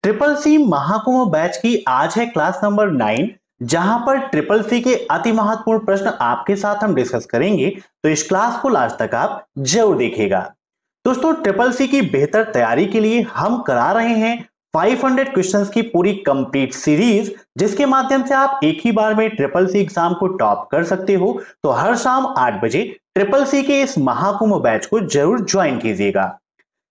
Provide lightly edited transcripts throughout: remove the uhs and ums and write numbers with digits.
Triple C Mahakumbh batch की आज है क्लास नंबर 9, जहां पर ट्रिपल सी के अति महत्वपूर्ण प्रश्न आपके साथ हम डिस्कस करेंगे। तो इस क्लास को लास्ट तक आप जरूर देखिएगा। दोस्तों, ट्रिपल सी की बेहतर तैयारी के लिए हम करा रहे हैं 500 क्वेश्चंस की पूरी कंप्लीट सीरीज, जिसके माध्यम से आप एक ही बार में ट्रिपल सी एग्जाम को टॉप कर सकते हो। तो हर शाम 8 बजे ट्रिपल सी के इस महाकुंभ बैच को जरूर ज्वाइन कीजिएगा।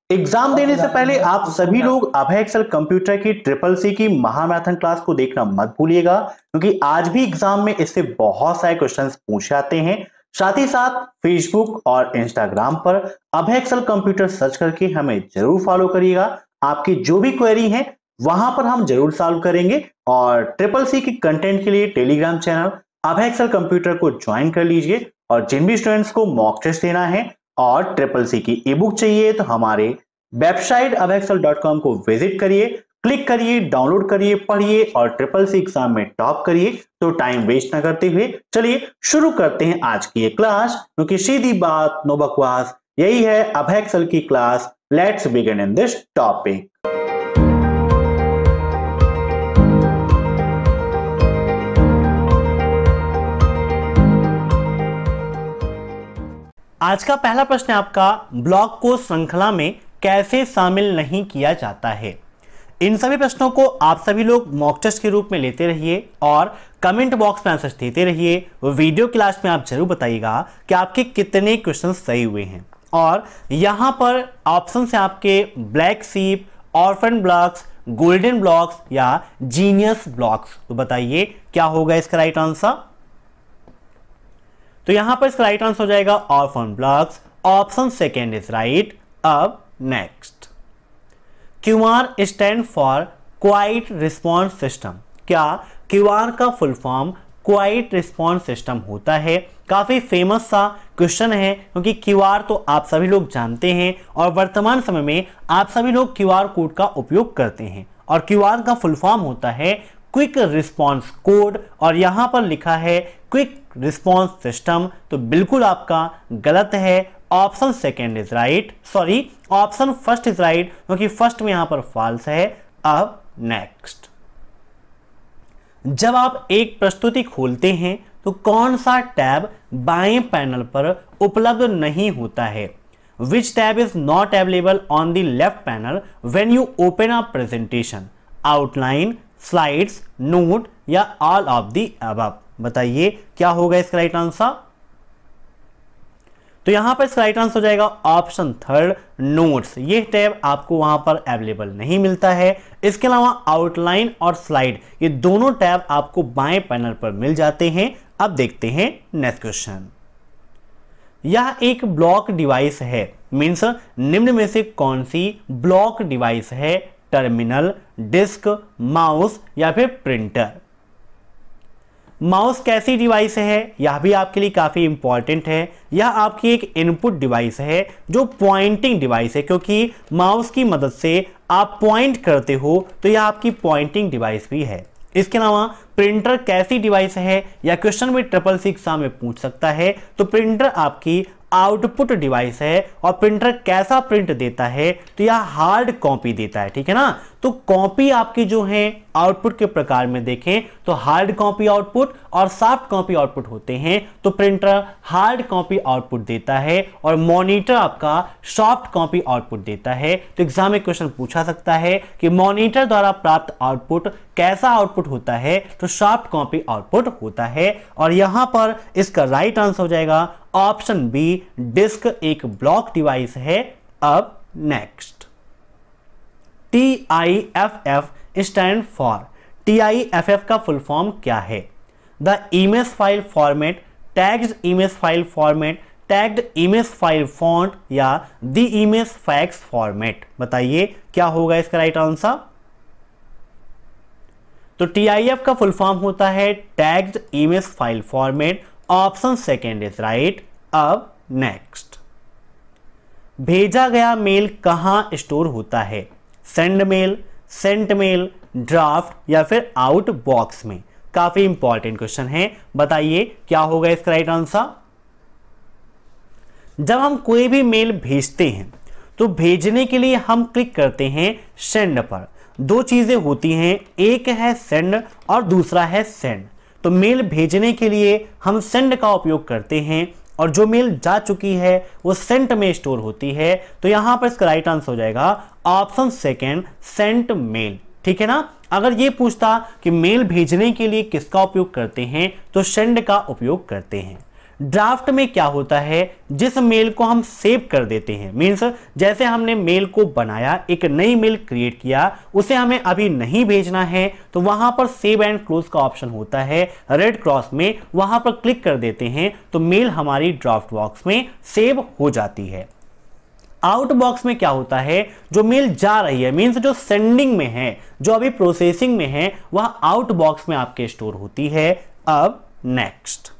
एग्जाम देने से पहले आप सभी लोग अभय एक्सेल कंप्यूटर की ट्रिपल सी की महामैराथन क्लास को देखना मत भूलिएगा, क्योंकि आज भी एग्जाम में इससे बहुत सारे क्वेश्चंस पूछे जाते हैं। साथ ही साथ फेसबुक और इंस्टाग्राम पर अभय एक्सेल कंप्यूटर सर्च करके हमें जरूर फॉलो करिएगा। आपकी जो भी क्वेरी है वहां पर हम जरूर सॉल्व करेंगे। और ट्रिपल सी के कंटेंट के लिए टेलीग्राम चैनल अभय एक्सेल कंप्यूटर को ज्वाइन कर लीजिए। और जिन भी स्टूडेंट्स को मॉक टेस्ट देना है और ट्रिपल सी की ई बुक चाहिए तो हमारे वेबसाइट abexcel.com को विजिट करिए, क्लिक करिए, डाउनलोड करिए, पढ़िए और ट्रिपल सी एग्जाम में टॉप करिए। तो टाइम वेस्ट ना करते हुए चलिए शुरू करते हैं आज की ये क्लास, क्योंकि सीधी बात नो बकवास, यही है अभय एक्सेल की class. Let's begin in this topic. आज का पहला प्रश्न है आपका, ब्लॉक को श्रृंखला में कैसे शामिल नहीं किया जाता है। इन सभी प्रश्नों को आप सभी लोग मॉक टेस्ट के रूप में लेते रहिए और कमेंट बॉक्स में आंसर देते रहिए। वीडियो क्लास में आप जरूर बताइएगा कि आपके कितने क्वेश्चन सही हुए हैं। और यहां पर ऑप्शन है आपके black sheep, orphan blocks, golden blocks या जीनियस ब्लॉक्स। तो बताइए क्या होगा इसका राइट आंसर। तो यहां पर इसका राइट आंसर हो जाएगा orphan blocks. Option second is right. अब next, QR stand for quite response system. क्या क्यूआर का full form quite response system होता है? काफी फेमस सा क्वेश्चन है, क्योंकि क्यूआर तो आप सभी लोग जानते हैं और वर्तमान समय में आप सभी लोग क्यूआर कोड का उपयोग करते हैं। और क्यूआर का फुल फॉर्म होता है क्विक रिस्पॉन्स कोड, और यहां पर लिखा है क्विक रिस्पॉन्स सिस्टम। तो बिल्कुल आपका गलत है। Option second is right, sorry option first is right, क्योंकि फर्स्ट में यहां पर फॉल्स है। अब नेक्स्ट, जब आप एक प्रस्तुति खोलते हैं तो कौन सा टैब बाएं पैनल पर उपलब्ध नहीं होता है? विच tab is not available on the left panel when you open a presentation? Outline, slides, note या ऑल ऑफ द अबव? बताइए क्या होगा इसका राइट आंसर। तो यहां पर इसका राइट आंसर हो जाएगा ऑप्शन थर्ड, नोट्स। ये टैब आपको वहां पर अवेलेबल नहीं मिलता है। इसके अलावा आउटलाइन और स्लाइड, ये दोनों टैब आपको बाएं पैनल पर मिल जाते हैं। अब देखते हैं नेक्स्ट क्वेश्चन। यह एक ब्लॉक डिवाइस है, मीन्स निम्न में से कौन सी ब्लॉक डिवाइस है? टर्मिनल, डिस्क, माउस या फिर प्रिंटर? माउस कैसी डिवाइस है? यह भी आपके लिए काफी इंपॉर्टेंट है। यह आपकी एक इनपुट डिवाइस है जो पॉइंटिंग डिवाइस है, क्योंकि माउस की मदद से आप पॉइंट करते हो, तो यह आपकी पॉइंटिंग डिवाइस भी है। इसके अलावा प्रिंटर कैसी डिवाइस है? या क्वेश्चन भी ट्रिपल सी एग्जाम में पूछ सकता है। तो प्रिंटर आपकी आउटपुट डिवाइस है। और प्रिंटर कैसा प्रिंट देता है? तो यह हार्ड कॉपी देता है, ठीक है ना। तो कॉपी आपकी जो है आउटपुट के प्रकार में देखें तो हार्ड कॉपी आउटपुट और सॉफ्ट कॉपी आउटपुट होते हैं। तो प्रिंटर हार्ड कॉपी आउटपुट देता है और मॉनिटर आपका सॉफ्ट कॉपी आउटपुट देता है। तो एग्जाम में क्वेश्चन पूछा सकता है कि मॉनिटर द्वारा प्राप्त आउटपुट कैसा आउटपुट होता है? तो सॉफ्ट कॉपी आउटपुट होता है। और यहां पर इसका राइट आंसर हो जाएगा ऑप्शन बी, डिस्क एक ब्लॉक डिवाइस है। अब next, TIFF stand for, TIFF का फुल फॉर्म क्या है? The image file format, tagged image file format, tagged image file font या द इमेज फैक्स फॉर्मेट? बताइए क्या होगा इसका राइट आंसर। तो TIF का फुल फॉर्म होता है tagged image file format. Option second is right. अब नेक्स्ट, भेजा गया मेल कहां स्टोर होता है? Send mail, Saint mail, draft या फिर आउट बॉक्स में? काफी इंपॉर्टेंट क्वेश्चन है। बताइए क्या होगा इसका राइट आंसर। जब हम कोई भी मेल भेजते हैं तो भेजने के लिए हम क्लिक करते हैं सेंड पर। दो चीजें होती हैं, एक है सेंड और दूसरा है सेंड। तो मेल भेजने के लिए हम सेंड का उपयोग करते हैं और जो मेल जा चुकी है वो सेंट में स्टोर होती है। तो यहां पर इसका राइट आंसर हो जाएगा ऑप्शन सेकंड, सेंट मेल। ठीक है ना। अगर ये पूछता कि मेल भेजने के लिए किसका उपयोग करते हैं तो सेंड का उपयोग करते हैं। ड्राफ्ट में क्या होता है, जिस मेल को हम सेव कर देते हैं, मीन्स जैसे हमने मेल को बनाया, एक नई मेल क्रिएट किया, उसे हमें अभी नहीं भेजना है तो वहां पर सेव एंड क्लोज का ऑप्शन होता है रेड क्रॉस में, वहां पर क्लिक कर देते हैं तो मेल हमारी ड्राफ्ट बॉक्स में सेव हो जाती है। आउट बॉक्स में क्या होता है, जो मेल जा रही है, मीन्स जो सेंडिंग में है, जो अभी प्रोसेसिंग में है, वह आउट बॉक्स में आपके स्टोर होती है। अब नेक्स्ट,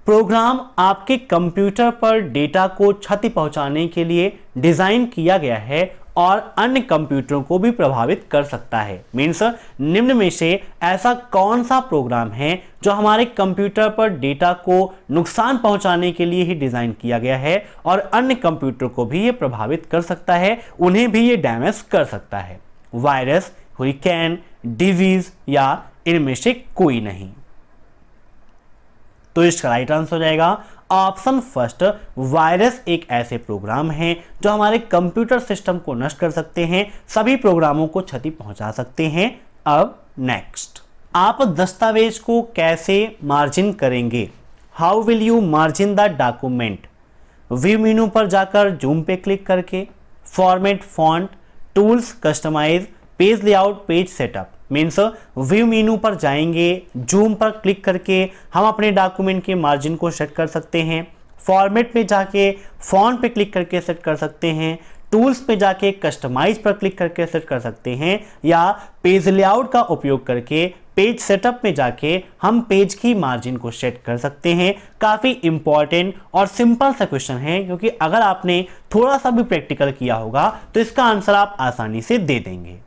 प्रोग्राम आपके कंप्यूटर पर डेटा को क्षति पहुंचाने के लिए डिजाइन किया गया है और अन्य कंप्यूटरों को भी प्रभावित कर सकता है। मीन्स निम्न में से ऐसा कौन सा प्रोग्राम है जो हमारे कंप्यूटर पर डेटा को नुकसान पहुंचाने के लिए ही डिजाइन किया गया है और अन्य कंप्यूटर को भी ये प्रभावित कर सकता है, उन्हें भी ये डैमेज कर सकता है। वायरस, हुरिकेन, डिजीज या इनमें से कोई नहीं। तो इसका राइट आंसर हो जाएगा ऑप्शन फर्स्ट, वायरस एक ऐसे प्रोग्राम हैं जो हमारे कंप्यूटर सिस्टम को नष्ट कर सकते हैं, सभी प्रोग्रामों को क्षति पहुंचा सकते हैं। अब नेक्स्ट, आप दस्तावेज को कैसे मार्जिन करेंगे? How will you margin the document? View menu पर जाकर जूम पे क्लिक करके, format font, tools, customise, page layout, page setup. Means view menu पर जाएंगे, जूम पर क्लिक करके हम अपने डॉक्यूमेंट के मार्जिन को सेट कर सकते हैं। फॉर्मेट में जाके फॉन्ट पे क्लिक करके सेट कर सकते हैं। टूल्स पे जाके कस्टमाइज पर क्लिक करके सेट कर सकते हैं, या पेज लेआउट का उपयोग करके पेज सेटअप में जाके हम पेज की मार्जिन को सेट कर सकते हैं। काफ़ी इंपॉर्टेंट और सिंपल सा क्वेश्चन है, क्योंकि अगर आपने थोड़ा सा भी प्रैक्टिकल किया होगा तो इसका आंसर आप आसानी से दे देंगे।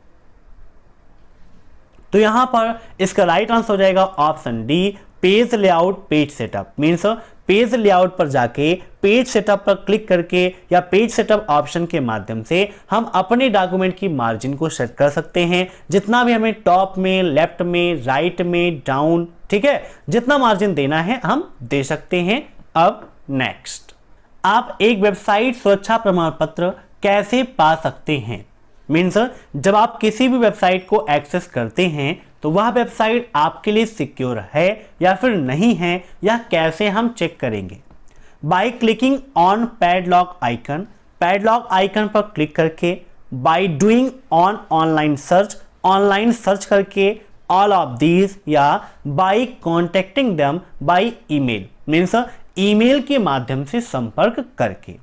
तो यहां पर इसका राइट आंसर हो जाएगा option D, page layout page setup. Means page layout पर जाके पेज सेटअप पर क्लिक करके या पेज सेटअप ऑप्शन के माध्यम से हम अपने डॉक्यूमेंट की मार्जिन को सेट कर सकते हैं, जितना भी हमें टॉप में, लेफ्ट में, राइट में, डाउन, ठीक है, जितना मार्जिन देना है हम दे सकते हैं। अब नेक्स्ट, आप एक वेबसाइट सुरक्षा प्रमाण पत्र कैसे पा सकते हैं? मीन्स जब आप किसी भी वेबसाइट को एक्सेस करते हैं तो वह वेबसाइट आपके लिए सिक्योर है या फिर नहीं है, या कैसे हम चेक करेंगे? By clicking on padlock icon, padlock icon पर क्लिक करके, by doing on online search करके, ऑल ऑफ दीज, या by contacting them by email, means email के माध्यम से संपर्क करके।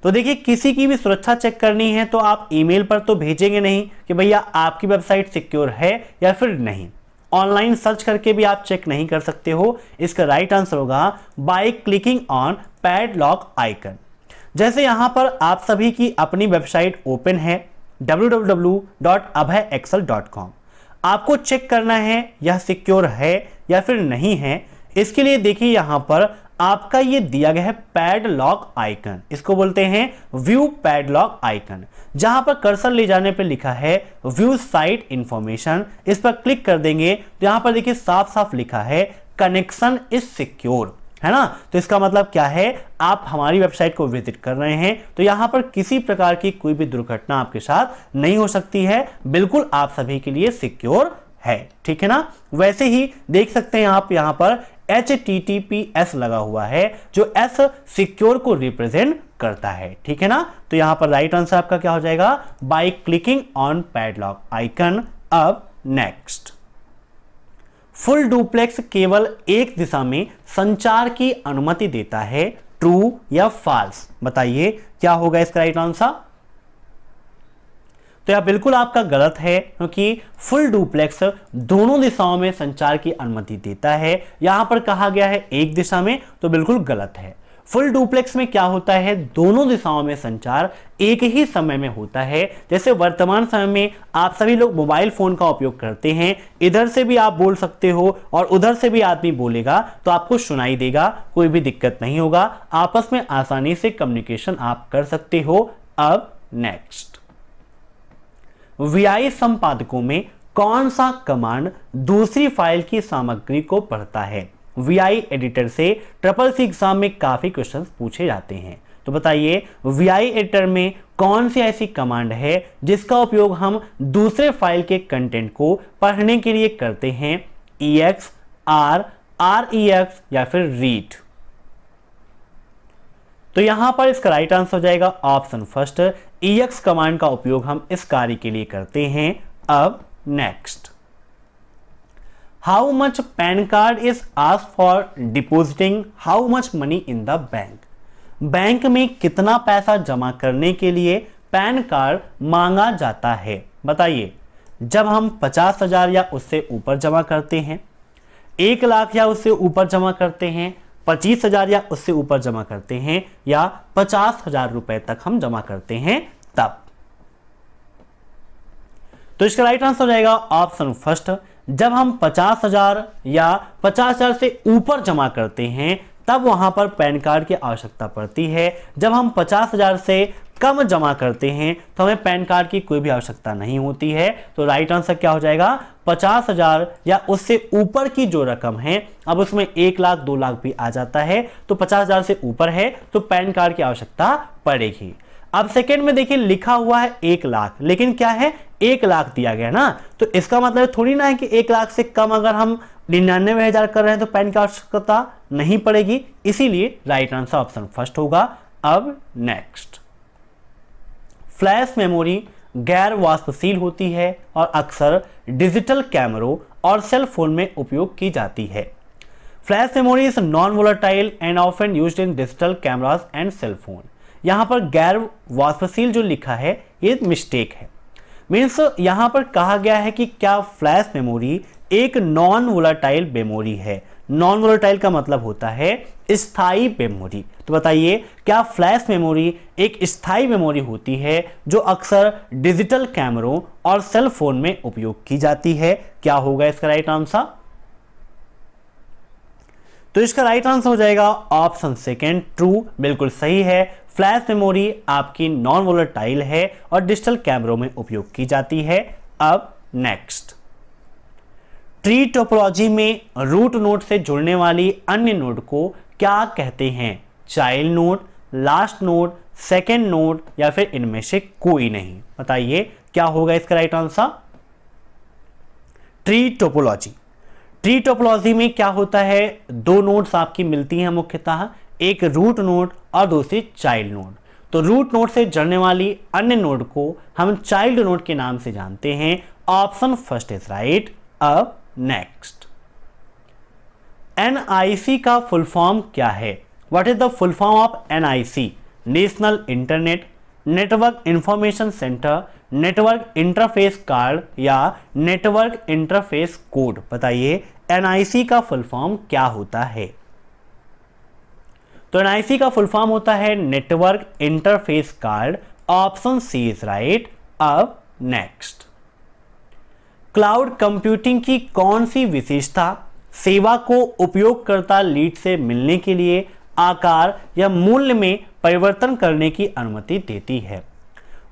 तो देखिए, किसी की भी सुरक्षा चेक करनी है तो आप ईमेल पर तो भेजेंगे नहीं कि भैया आपकी वेबसाइट सिक्योर है या फिर नहीं। ऑनलाइन सर्च करके भी आप चेक नहीं कर सकते हो। इसका राइट आंसर होगा bye clicking on padlock icon. जैसे यहां पर आप सभी की अपनी वेबसाइट ओपन है www.abhayexcel.com। आपको चेक करना है यह सिक्योर है या फिर नहीं है। इसके लिए देखिए, यहां पर आपका ये दिया गया है पैडलॉक आइकन, इसको बोलते हैं व्यू पैडलॉक आइकन। जहां पर कर्सर ले जाने पर लिखा है व्यू साइट इंफॉर्मेशन, इस पर क्लिक कर देंगे तो यहां पर देखिए साफ साफ लिखा है कनेक्शन इज सिक्योर, है ना। तो इसका मतलब क्या है, आप हमारी वेबसाइट को विजिट कर रहे हैं तो यहां पर किसी प्रकार की कोई भी दुर्घटना आपके साथ नहीं हो सकती है, बिल्कुल आप सभी के लिए सिक्योर है, ठीक है ना। वैसे ही देख सकते हैं आप यहां पर HTTPS लगा हुआ है, जो S सिक्योर को रिप्रेजेंट करता है, ठीक है ना। तो यहां पर राइट आंसर आपका क्या हो जाएगा, bye clicking on padlock icon. अब नेक्स्ट, फुल डुप्लेक्स केवल एक दिशा में संचार की अनुमति देता है, ट्रू या फॉल्स? बताइए क्या होगा इसका राइट आंसर। तो यह बिल्कुल आपका गलत है, क्योंकि फुल डुप्लेक्स दोनों दिशाओं में संचार की अनुमति देता है। यहां पर कहा गया है एक दिशा में, तो बिल्कुल गलत है। फुल डुप्लेक्स में क्या होता है, दोनों दिशाओं में संचार एक ही समय में होता है। जैसे वर्तमान समय में आप सभी लोग मोबाइल फोन का उपयोग करते हैं, इधर से भी आप बोल सकते हो और उधर से भी आदमी बोलेगा तो आपको सुनाई देगा, कोई भी दिक्कत नहीं होगा, आपस में आसानी से कम्युनिकेशन आप कर सकते हो। अब नेक्स्ट, VI संपादकों में कौन सा कमांड दूसरी फाइल की सामग्री को पढ़ता है? VI एडिटर से CCC एग्जाम में काफी क्वेश्चंस पूछे जाते हैं, तो बताइए VI एडिटर में कौन सी ऐसी कमांड है जिसका उपयोग हम दूसरे फाइल के कंटेंट को पढ़ने के लिए करते हैं? EX, R, REX या फिर रीड? तो यहां पर इसका राइट आंसर हो जाएगा ऑप्शन फर्स्ट, EX कमांड का उपयोग हम इस कार्य के लिए करते हैं। अब next, how much pan card is asked for depositing how much money in the bank? Bank में कितना पैसा जमा करने के लिए पैन कार्ड मांगा जाता है? बताइए, जब हम 50,000 या उससे ऊपर जमा करते हैं, 1 लाख या उससे ऊपर जमा करते हैं, 25,000 या उससे ऊपर जमा करते हैं, या 50,000 रुपए तक हम जमा करते हैं, तब। तो इसका राइट आंसर हो जाएगा ऑप्शन फर्स्ट, जब हम 50,000 या 50,000 से ऊपर जमा करते हैं तब वहां पर पैन कार्ड की आवश्यकता पड़ती है। जब हम 50,000 से कम जमा करते हैं तो हमें पैन कार्ड की कोई भी आवश्यकता नहीं होती है। तो राइट आंसर क्या हो जाएगा? 50,000 या उससे ऊपर की जो रकम है, अब उसमें 1 लाख 2 लाख भी आ जाता है, तो 50,000 से ऊपर है तो पैन कार्ड की आवश्यकता पड़ेगी। अब सेकेंड में देखिए लिखा हुआ है 1 लाख, लेकिन क्या है 1 लाख दिया गया ना, तो इसका मतलब थोड़ी ना है कि 1 लाख से कम अगर हम 99,000 कर रहे हैं तो पैन की आवश्यकता नहीं पड़ेगी, इसीलिए राइट आंसर ऑप्शन फर्स्ट होगा। अब नेक्स्ट, फ्लैश मेमोरी गैर वाष्पशील होती है और अक्सर डिजिटल कैमरों और सेल फोन में उपयोग की जाती है। Flash memory is non volatile and often used in digital cameras and cell phone. यहां पर गैर वाष्पशील जो लिखा है ये मिस्टेक है, मीन्स यहां पर कहा गया है कि क्या फ्लैश मेमोरी एक नॉन वोलेटाइल मेमोरी है। नॉन वोलेटाइल का मतलब होता है स्थायी मेमोरी। तो बताइए क्या फ्लैश मेमोरी एक स्थायी मेमोरी होती है जो अक्सर डिजिटल कैमरों और सेल फोन में उपयोग की जाती है? क्या होगा इसका राइट आंसर? तो इसका राइट आंसर हो जाएगा ऑप्शन सेकेंड, ट्रू, बिल्कुल सही है। फ्लैश मेमोरी आपकी नॉन वोलेटाइल है और डिजिटल कैमरों में उपयोग की जाती है। अब नेक्स्ट, ट्री टोपोलॉजी में रूट नोड से जुड़ने वाली अन्य नोड को क्या कहते हैं? Child node, last node, second node या फिर इनमें से कोई नहीं? बताइए क्या होगा इसका right answer? Tree topology. Tree topology में क्या होता है, 2 नोड्स आपकी मिलती हैं मुख्यतः, एक रूट नोड और दूसरी चाइल्ड नोड। तो रूट नोड से जुड़ने वाली अन्य नोड को हम चाइल्ड नोड के नाम से जानते हैं। Option first is right. अब नेक्स्ट, NIC का फुल फॉर्म क्या है? What is the full form of NIC? National internet network information centre, network interface card या नेटवर्क इंटरफेस कोड? बताइए NIC का फुल फॉर्म क्या होता है? तो NIC का फुल फॉर्म होता है network interface card. Option C is right. अब नेक्स्ट, क्लाउड कंप्यूटिंग की कौन सी विशेषता सेवा को उपयोगकर्ता लीड से मिलने के लिए आकार या मूल्य में परिवर्तन करने की अनुमति देती है?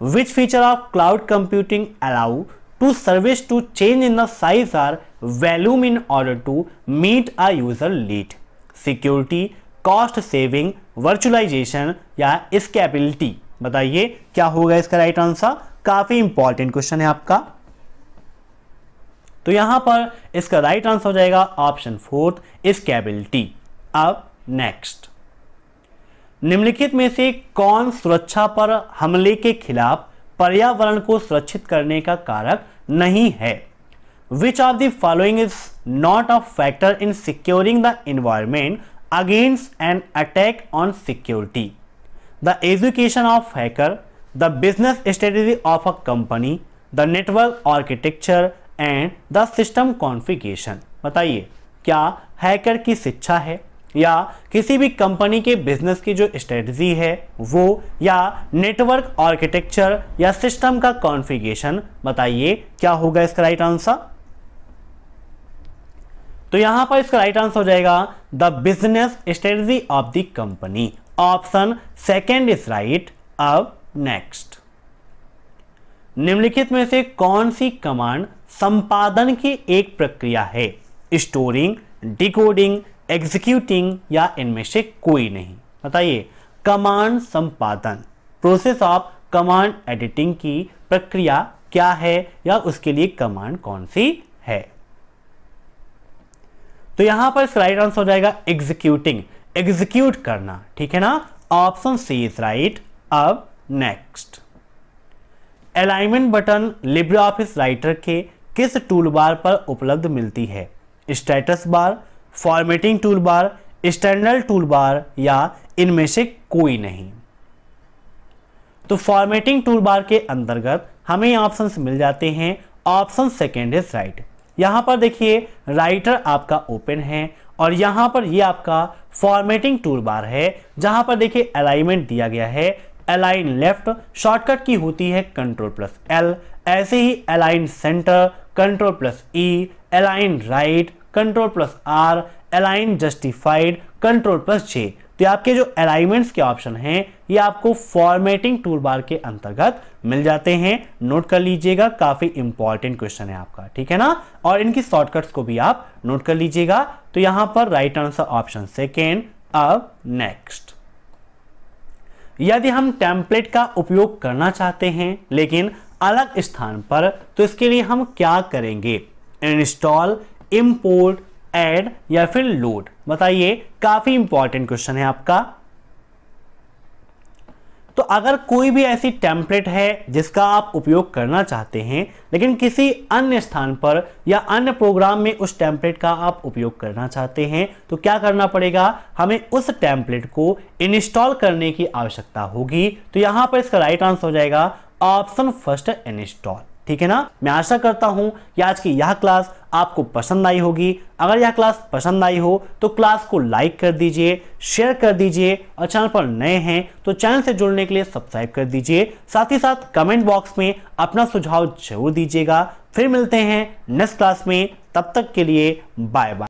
Which feature of cloud computing allow to service to change in the size or volume in order to meet a user lead? Security, cost saving, virtualisation या स्केलेबिलिटी? बताइए क्या होगा इसका राइट आंसर? काफी इंपॉर्टेंट क्वेश्चन है आपका। तो यहां पर इसका राइट आंसर हो जाएगा ऑप्शन फोर्थ, स्केलेबिलिटी। अब नेक्स्ट, निम्नलिखित में से कौन सुरक्षा पर हमले के खिलाफ पर्यावरण को सुरक्षित करने का कारक नहीं है? Which of the following is not a factor in securing the environment against an attack on security? The education of hacker, the business strategy of a company, the network architecture and the system configuration? बताइए क्या hacker की शिक्षा है, या किसी भी company के business की जो स्ट्रेटजी है वो, या नेटवर्क आर्किटेक्चर या सिस्टम का कॉन्फ़िगरेशन? बताइए क्या होगा इसका राइट आंसर? तो यहां पर इसका राइट आंसर हो जाएगा the business strategy of the company. Option second is right. अब नेक्स्ट, निम्नलिखित में से कौन सी कमांड संपादन की एक प्रक्रिया है? स्टोरिंग, डिकोडिंग, एग्जीक्यूटिंग या इनमें से कोई नहीं? बताइए। कमांड संपादन, प्रोसेस ऑफ कमांड एडिटिंग की प्रक्रिया क्या है या उसके लिए कमांड कौन सी है? तो यहां पर इसका राइट आंसर हो जाएगा एग्जीक्यूटिंग, एग्जीक्यूट करना। ठीक है ना, ऑप्शन सी इज राइट। अब next, alignment button Libre office writer के किस टूलबार पर उपलब्ध मिलती है? Status bar, formatting toolbar, standard toolbar या इनमें से कोई नहीं? तो फॉर्मेटिंग टूलबार के अंतर्गत हमें ऑप्शंस मिल जाते हैं। Option second is right. यहां पर देखिए राइटर आपका ओपन है और यहां पर ये आपका फॉर्मेटिंग टूलबार है जहां पर देखिए अलाइनमेंट दिया गया है। अलाइन लेफ्ट शॉर्टकट की होती है Ctrl+L, ऐसे ही align centre Ctrl+E, align right Ctrl+R, align justified Ctrl+J। तो आपके जो अलाइनमेंट्स के ऑप्शन हैं ये आपको फॉर्मेटिंग टूलबार के अंतर्गत मिल जाते हैं। नोट कर लीजिएगा, काफी इंपॉर्टेंट क्वेश्चन है आपका। ठीक है ना, और इनकी शॉर्टकट्स को भी आप नोट कर लीजिएगा। तो यहां पर राइट आंसर ऑप्शन सेकेंड। अब नेक्स्ट, यदि हम टेम्पलेट का उपयोग करना चाहते हैं लेकिन अलग स्थान पर, तो इसके लिए हम क्या करेंगे? इंस्टॉल, इंपोर्ट, ऐड या फिर लोड? बताइए, काफी इंपॉर्टेंट क्वेश्चन है आपका। तो अगर कोई भी ऐसी टेम्पलेट है जिसका आप उपयोग करना चाहते हैं लेकिन किसी अन्य स्थान पर या अन्य प्रोग्राम में उस टेम्पलेट का आप उपयोग करना चाहते हैं, तो क्या करना पड़ेगा? हमें उस टेम्पलेट को इंस्टॉल करने की आवश्यकता होगी। तो यहां पर इसका राइट आंसर हो जाएगा ऑप्शन फर्स्ट, इंस्टॉल। ठीक है ना, मैं आशा करता हूं कि आज की यह क्लास आपको पसंद आई होगी। अगर यह क्लास पसंद आई हो तो क्लास को लाइक कर दीजिए, शेयर कर दीजिए और चैनल पर नए हैं तो चैनल से जुड़ने के लिए सब्सक्राइब कर दीजिए। साथ ही साथ कमेंट बॉक्स में अपना सुझाव जरूर दीजिएगा। फिर मिलते हैं नेक्स्ट क्लास में, तब तक के लिए बाय बाय।